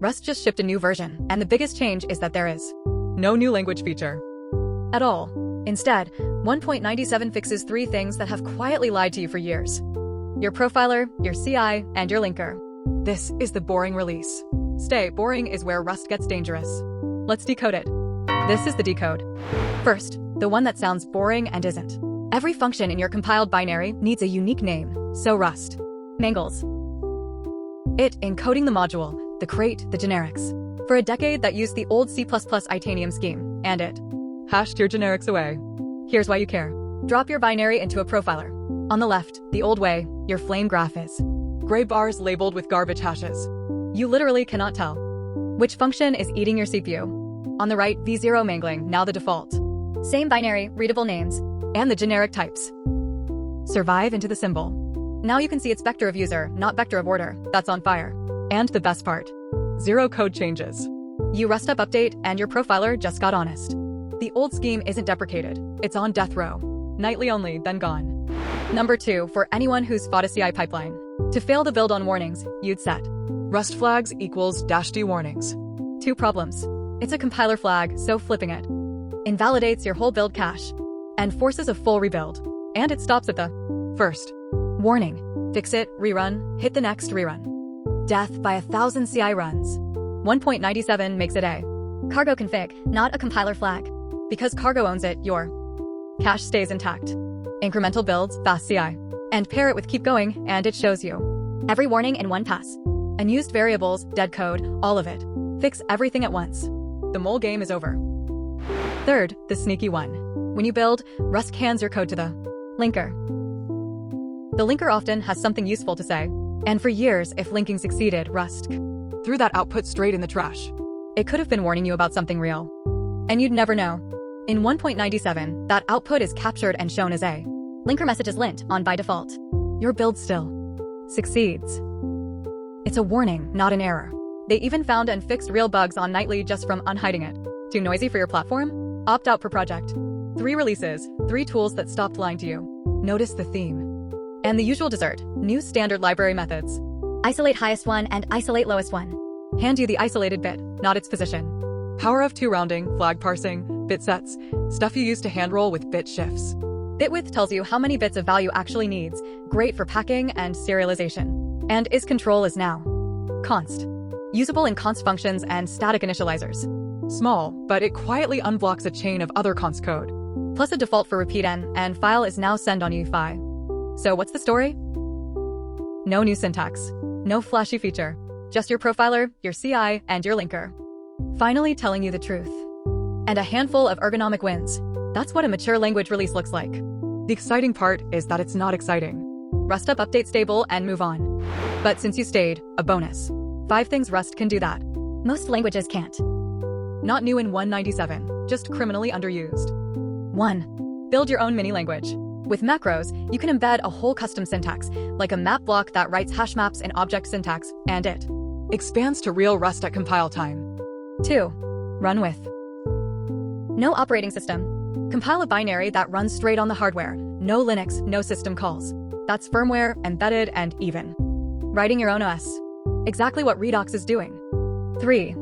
Rust just shipped a new version, and the biggest change is that there is no new language feature at all. Instead, 1.97 fixes 3 things that have quietly lied to you for years: your profiler, your CI, and your linker. This is the boring release. Stay boring is where Rust gets dangerous. Let's decode it. This is the decode. First, the one that sounds boring and isn't. Every function in your compiled binary needs a unique name, so Rust mangles it, encoding the module, the crate, the generics. For a decade, that used the old C++ Itanium scheme, and it hashed your generics away. Here's why you care. Drop your binary into a profiler. On the left, the old way, your flame graph is gray bars labeled with garbage hashes. You literally cannot tell which function is eating your CPU. On the right, V0 mangling, now the default. Same binary, readable names, and the generic types survive into the symbol. Now you can see it's vector of user, not vector of order, that's on fire. And the best part, 0 code changes. You rust up update and your profiler just got honest. The old scheme isn't deprecated, it's on death row. Nightly only, then gone. Number 2, for anyone who's fought a CI pipeline. To fail the build on warnings, you'd set rust flags equals -d warnings. 2 problems. It's a compiler flag, so flipping it invalidates your whole build cache and forces a full rebuild. And it stops at the first warning. Fix it, rerun, hit the next rerun. Death by 1,000 CI runs. 1.97 makes it a cargo config, not a compiler flag. Because cargo owns it, your cache stays intact. Incremental builds, fast CI. And pair it with keep going, and it shows you every warning in one pass. Unused variables, dead code, all of it. Fix everything at once. The mole game is over. Third, the sneaky one. When you build, Rust cans your code to the linker. The linker often has something useful to say. And for years, if linking succeeded, Rust threw that output straight in the trash. It could have been warning you about something real. And you'd never know. In 1.97, that output is captured and shown as a linker messages lint on by default. Your build still succeeds. It's a warning, not an error. They even found and fixed real bugs on Nightly just from unhiding it. Too noisy for your platform? Opt out per project. 3 releases, 3 tools that stopped lying to you. Notice the theme. And the usual dessert, new standard library methods. Isolate highest one and isolate lowest one. Hand you the isolated bit, not its position. Power of 2 rounding, flag parsing, bit sets, stuff you use to hand roll with bit shifts. Bit width tells you how many bits of value actually needs, great for packing and serialization. And is control is now const. Usable in const functions and static initializers. Small, but it quietly unblocks a chain of other const code. Plus a default for repeat n, and file is now send on UEFI. So what's the story? No new syntax. No flashy feature. Just your profiler, your CI, and your linker. Finally telling you the truth. And a handful of ergonomic wins. That's what a mature language release looks like. The exciting part is that it's not exciting. Rust up, update stable, and move on. But since you stayed, a bonus. 5 things Rust can do that most languages can't. Not new in 197, just criminally underused. 1. Build your own mini language. With macros, you can embed a whole custom syntax, like a map block that writes hash maps in object syntax, and it expands to real Rust at compile time. 2. Run with no operating system. Compile a binary that runs straight on the hardware. No Linux, no system calls. That's firmware, embedded, and even writing your own OS. Exactly what Redux is doing. 3.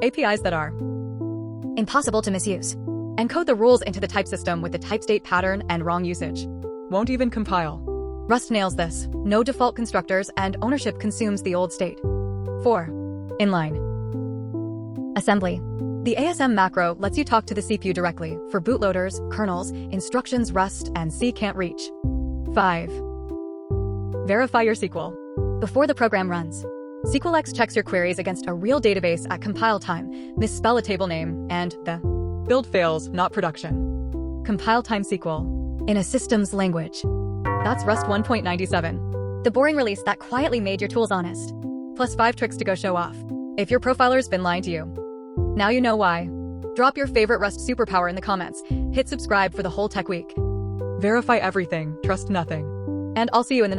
APIs that are impossible to misuse. Encode the rules into the type system with the type state pattern and wrong usage. Won't even compile. Rust nails this. No default constructors, and ownership consumes the old state. 4. Inline assembly. The ASM macro lets you talk to the CPU directly. For bootloaders, kernels, instructions Rust and C can't reach. 5. Verify your SQL before the program runs. SQLX checks your queries against a real database at compile time, misspell a table name, and the build fails, not production. Compile time SQL in a system's language. That's Rust 1.97. The boring release that quietly made your tools honest. Plus 5 tricks to go show off. If your profiler's been lying to you, now you know why. Drop your favorite Rust superpower in the comments. Hit subscribe for the whole tech week. Verify everything, trust nothing. And I'll see you in the next